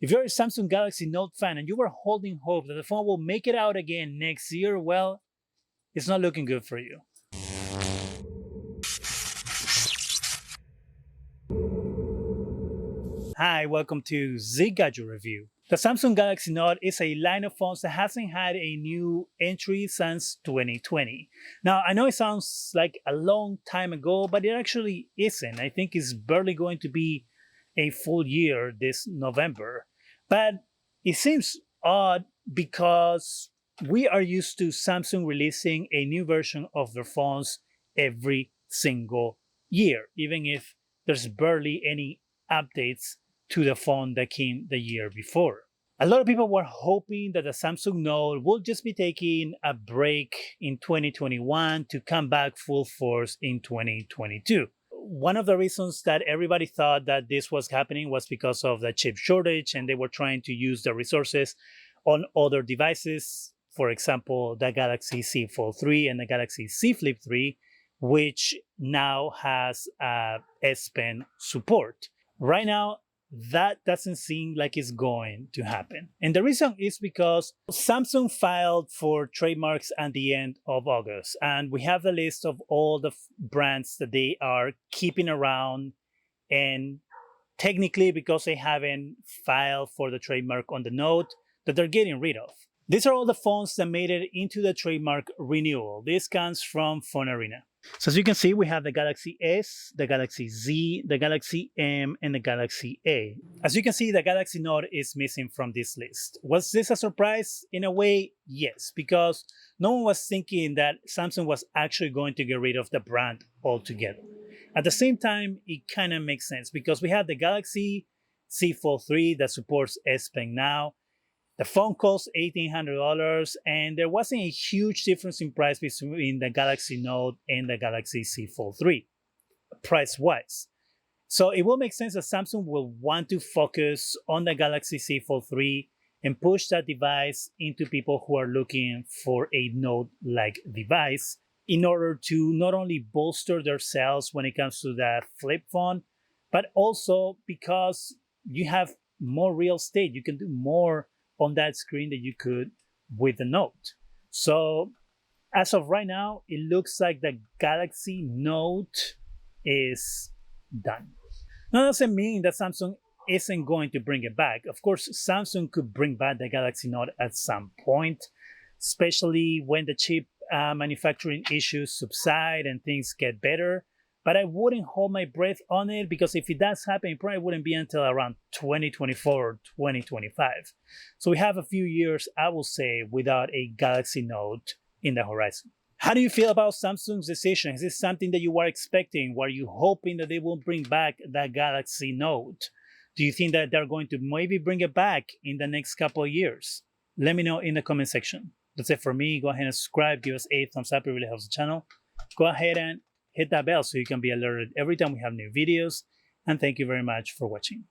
If you're a Samsung Galaxy Note fan and you were holding hope that the phone will make it out again next year, well, it's not looking good for you. Hi, welcome to Zgadgetreview. The Samsung Galaxy Note is a line of phones that hasn't had a new entry since 2020. Now, I know it sounds like a long time ago, but it actually isn't. I think it's barely going to be a full year this November. But it seems odd because we are used to Samsung releasing a new version of their phones every single year, even if there's barely any updates to the phone that came the year before. A lot of people were hoping that the Samsung Note will just be taking a break in 2021 to come back full force in 2022. One of the reasons that everybody thought that this was happening was because of the chip shortage, and they were trying to use the resources on other devices. For example, the Galaxy Z Fold 3 and the Galaxy Z Flip 3, which now has S Pen support. Right now, that doesn't seem like it's going to happen. And the reason is because Samsung filed for trademarks at the end of August. And we have the list of all the brands that they are keeping around. And technically, because they haven't filed for the trademark on the Note, that they're getting rid of. These are all the phones that made it into the trademark renewal. This comes from Phone Arena. So as you can see, we have the Galaxy S, the Galaxy Z, the Galaxy M, and the Galaxy A. As you can see, the Galaxy Note is missing from this list. Was this a surprise? In a way, yes, because no one was thinking that Samsung was actually going to get rid of the brand altogether. At the same time, it kind of makes sense because we have the Galaxy Z Fold 3 that supports S Pen now. The phone costs $1,800, and there wasn't a huge difference in price between the Galaxy Note and the Galaxy Z Fold 3, price-wise. So it will make sense that Samsung will want to focus on the Galaxy Z Fold 3 and push that device into people who are looking for a Note-like device in order to not only bolster their sales when it comes to the flip phone, but also because you have more real estate. You can do more on that screen that you could with the Note. So as of right now, it looks like the Galaxy Note is done. Now, that doesn't mean that Samsung isn't going to bring it back. Of course, Samsung could bring back the Galaxy Note at some point, especially when the chip manufacturing issues subside and things get better. But I wouldn't hold my breath on it because if it does happen, it probably wouldn't be until around 2024 or 2025. So we have a few years, I will say, without a Galaxy Note in the horizon. How do you feel about Samsung's decision? Is this something that you were expecting? Were you hoping that they will bring back the Galaxy Note? Do you think that they're going to maybe bring it back in the next couple of years? Let me know in the comment section. That's it for me. Go ahead and subscribe. Give us a thumbs up. It really helps the channel. Go ahead and hit that bell so you can be alerted every time we have new videos. And thank you very much for watching.